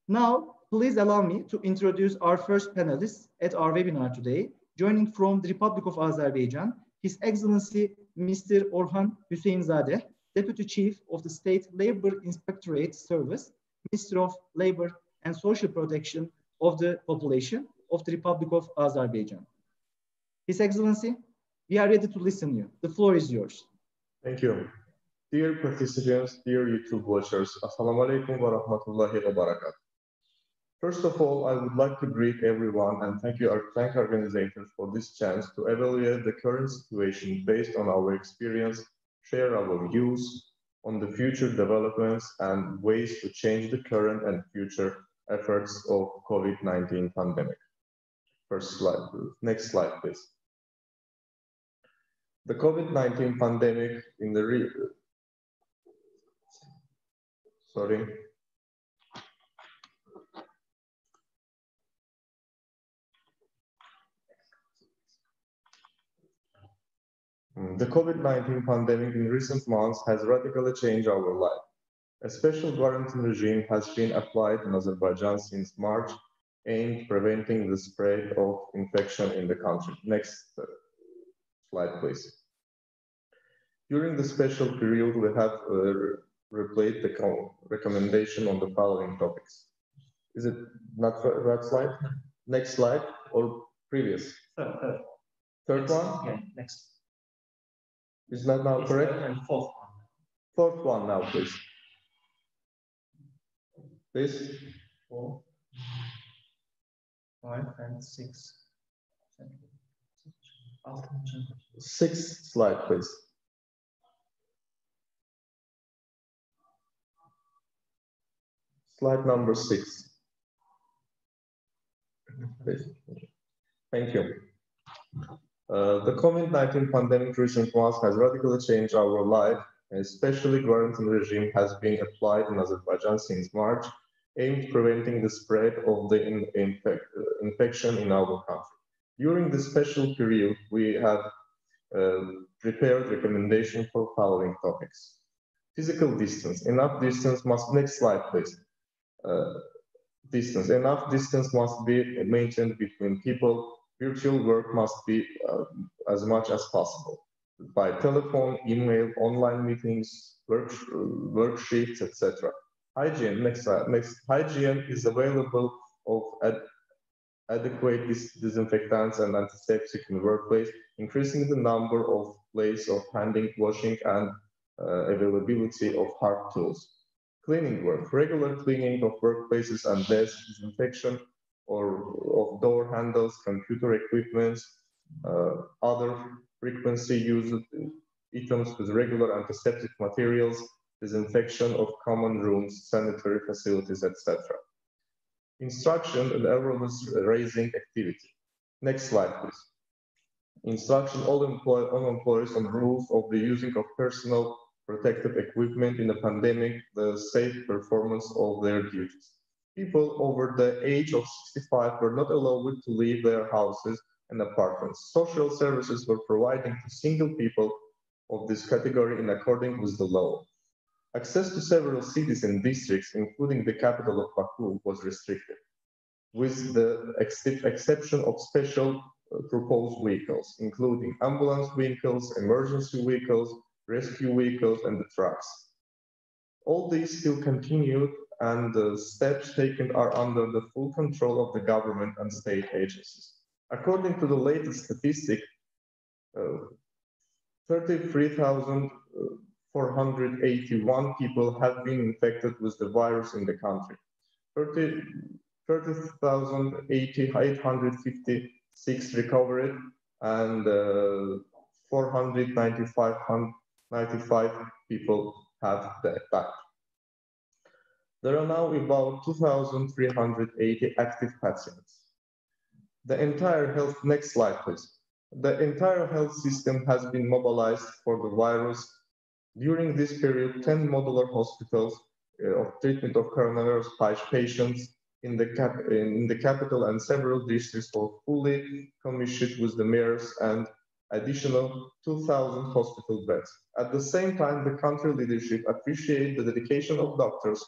Now, please allow me to introduce our first panelist at our webinar today. Joining from the Republic of Azerbaijan, His Excellency Mr. Orxan Hüseynov, Deputy Chief of the State Labor Inspectorate Service, Minister of Labor and Social Protection of the Population of the Republic of Azerbaijan. His Excellency, we are ready to listen to you. The floor is yours. Thank you. Dear participants, dear YouTube watchers, Assalamu alaikum wa rahmatullahi wa barakatuh. First of all, I would like to greet everyone and thank organizers for this chance to evaluate the current situation based on our experience, share our views on the future developments and ways to change the current and future efforts of COVID-19 pandemic. First slide, please. Next slide, please. The COVID-19 pandemic in the The COVID-19 pandemic in recent months has radically changed our life. A special quarantine regime has been applied in Azerbaijan since March, aimed at preventing the spread of infection in the country. Next slide, please. During the special period, we have replayed the recommendation on the following topics. Is it not the right slide? Next slide or previous? Third one? Yeah, next. Is that now correct? And fourth one. Fourth one now, please. Please. 4, 5, and 6. Sixth slide, please. Slide number 6. Please. Thank you. The COVID-19 pandemic recent months has radically changed our life, and especially quarantine regime has been applied in Azerbaijan since March, aimed at preventing the spread of the infection in our country. During this special period, we have prepared recommendations for following topics. Physical distance. Enough distance must, next slide please. Distance. Enough distance must be maintained between people. Virtual work must be as much as possible. By telephone, email, online meetings, worksheets, etc. Hygiene, next slide. Next, hygiene is available of adequate disinfectants and antiseptic in the workplace, increasing the number of places of handling, washing, and availability of hard tools. Cleaning work, regular cleaning of workplaces and desks, disinfection or of door handles, computer equipment, other frequency used items with regular antiseptic materials, disinfection of common rooms, sanitary facilities, etc. Instruction and awareness raising activity. Next slide, please. Instruction all employees on rules of the using of personal protective equipment in the pandemic, the safe performance of their duties. People over the age of 65 were not allowed to leave their houses and apartments. Social services were providing to single people of this category in accordance with the law. Access to several cities and districts, including the capital of Baku, was restricted, with the exception of special proposed vehicles, including ambulance vehicles, emergency vehicles, rescue vehicles, and the trucks. All these still continued, and the steps taken are under the full control of the government and state agencies. According to the latest statistic, 33,481 people have been infected with the virus in the country. 30,856 recovered, and 495 people have died. There are now about 2,380 active patients. The entire health, next slide please. The entire health system has been mobilized for the virus. During this period, 10 modular hospitals of treatment of coronavirus patients in the capital and several districts were fully commissioned with the mayors and additional 2,000 hospital beds. At the same time, the country leadership appreciated the dedication of doctors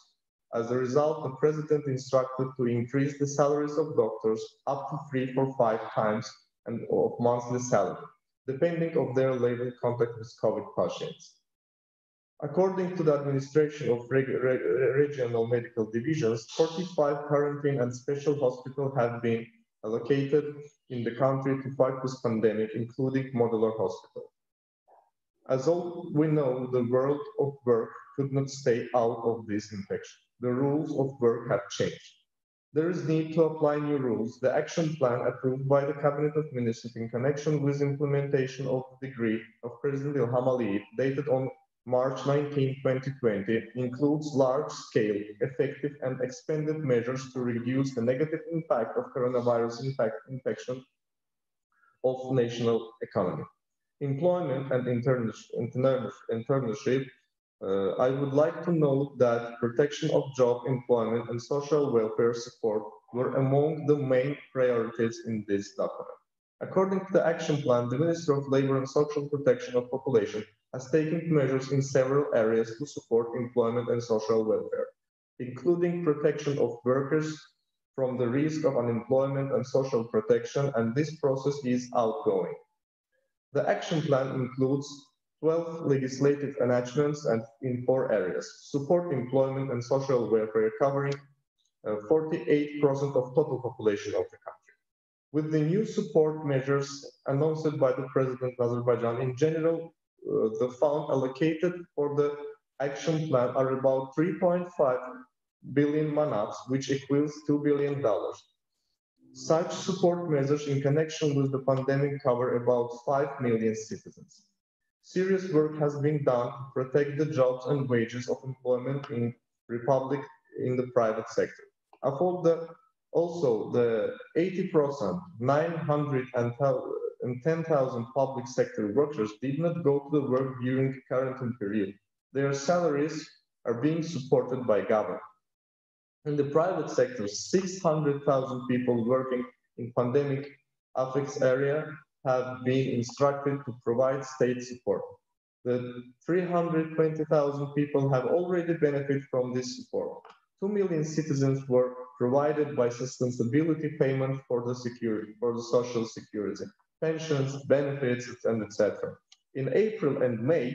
As a result, the president instructed to increase the salaries of doctors up to 3 or 5 times and of monthly salary, depending on their level of contact with COVID patients. According to the administration of regional medical divisions, 45 quarantine and special hospitals have been allocated in the country to fight this pandemic, including modular hospital. As all we know, the world of work could not stay out of this infection. The rules of work have changed. There is need to apply new rules. The action plan approved by the Cabinet of Ministers in connection with implementation of the decree of President Ilham Aliyev, dated on March 19, 2020, includes large-scale, effective and expanded measures to reduce the negative impact of coronavirus infection of national economy. Employment and internship, I would like to note that protection of job, employment, and social welfare support were among the main priorities in this document. According to the action plan, the Ministry of Labour and Social Protection of Population has taken measures in several areas to support employment and social welfare, including protection of workers from the risk of unemployment and social protection, and this process is ongoing. The action plan includes 12 legislative enactments and in 4 areas: support employment and social welfare, covering 48% of total population of the country. With the new support measures announced by the President of Azerbaijan, in general, the fund allocated for the action plan are about 3.5 billion manats, which equals $2 billion. Such support measures in connection with the pandemic cover about 5 million citizens. Serious work has been done to protect the jobs and wages of employment in the private sector. Also, the 80%, 910,000 public sector workers did not go to the work during the quarantine period. Their salaries are being supported by government. In the private sector, 600,000 people working in pandemic affects area have been instructed to provide state support. The 320,000 people have already benefited from this support. 2 million citizens were provided by sustainability payment for the social security, pensions, benefits, and etc. In April and May,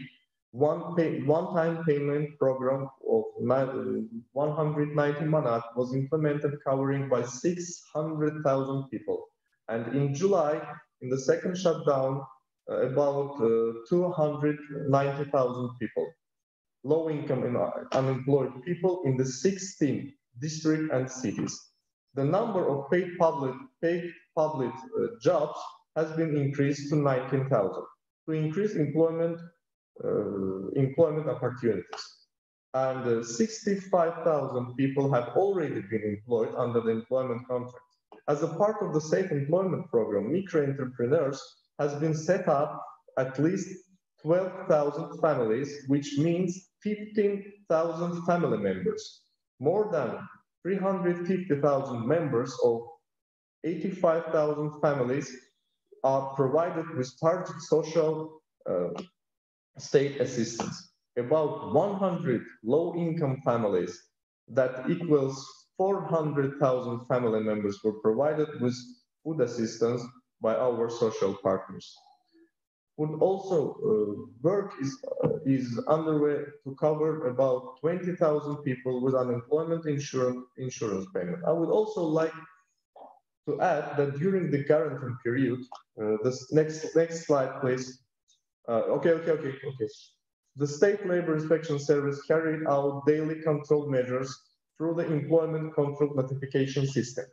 one-time payment program of 190 manat was implemented, covering by 600,000 people. And in July, in the second shutdown, about 290,000 people, low-income and unemployed people in the 16 districts and cities. The number of paid public jobs has been increased to 19,000 to increase employment opportunities. And 65,000 people have already been employed under the employment contract. As a part of the Safe Employment Program, micro-entrepreneurs has been set up at least 12,000 families, which means 15,000 family members. More than 350,000 members of 85,000 families are provided with targeted social state assistance. About 100 low-income families, that equals 400,000 family members, were provided with food assistance by our social partners. Would also work is underway to cover about 20,000 people with unemployment insurance payment. I would also like to add that during the quarantine period, this next slide, please. Okay. The State Labor Inspection Service carried out daily control measures through the Employment Control Notification System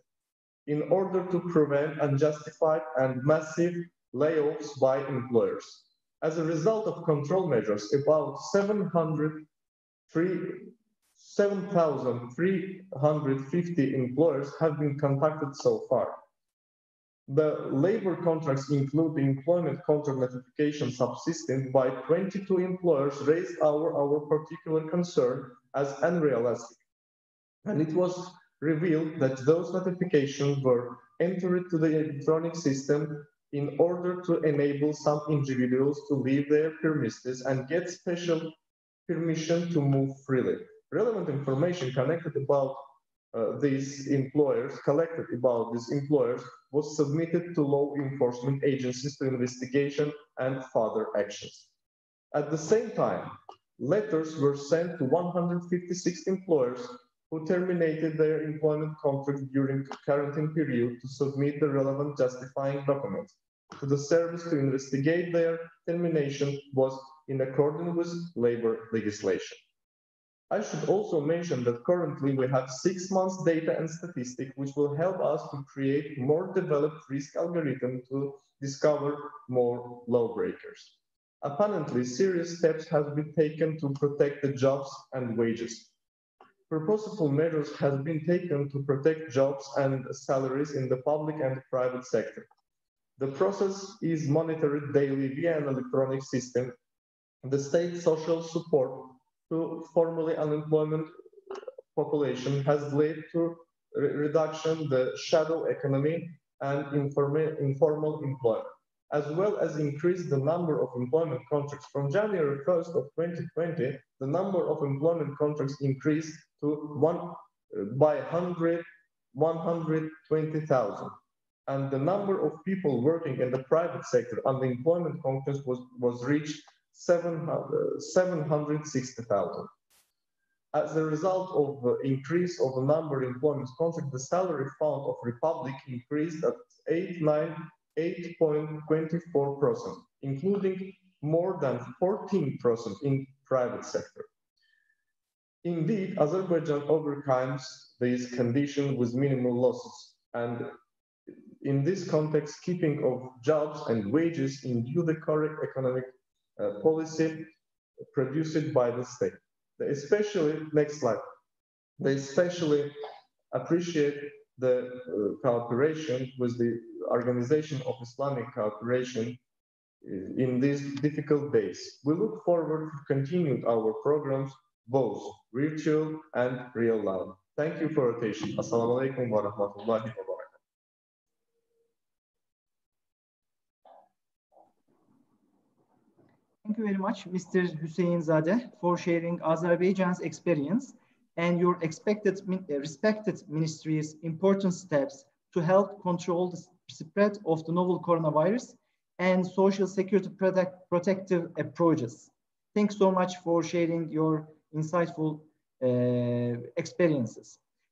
in order to prevent unjustified and massive layoffs by employers. As a result of control measures, about 7,350 employers have been contacted so far. The labor contracts include the employment contract notification subsystem. By 22 employers raised our particular concern as unrealistic. And it was revealed that those notifications were entered to the electronic system in order to enable some individuals to leave their premises and get special permission to move freely. Relevant information collected about these employers was submitted to law enforcement agencies to investigation and further actions. At the same time, letters were sent to 156 employers who terminated their employment contract during the quarantine period to submit the relevant justifying documents to the service to investigate their termination was in accordance with labor legislation. I should also mention that currently we have 6 months data and statistics which will help us to create more developed risk algorithm to discover more lawbreakers. Apparently, serious steps have been taken to protect the jobs and wages. Purposeful measures have been taken to protect jobs and salaries in the public and private sector. The process is monitored daily via an electronic system. The state social support to formerly unemployment population has led to reduction the shadow economy and informal employment, as well as increase the number of employment contracts. From January 1st of 2020, the number of employment contracts increased to 120,000. And the number of people working in the private sector under employment contracts was reached 760,000. As a result of the increase of the number of employment contracts, the salary fund of Republic increased at 8.24%, including more than 14% in private sector. Indeed, Azerbaijan overcomes these conditions with minimal losses, and in this context, keeping of jobs and wages into the correct economic policy produced by the state. Next slide. They especially appreciate the cooperation with the Organization of Islamic Cooperation in these difficult days. We look forward to continuing our programs, both virtual and real life. Thank you for your attention. Assalamu alaikum wa rahmatullahi wa barakatuh. Thank you very much, Mr. Hüseynzadeh, for sharing Azerbaijan's experience and your respected ministry's important steps to help control the spread of the novel coronavirus and social security protective approaches. Thanks so much for sharing your insightful experiences.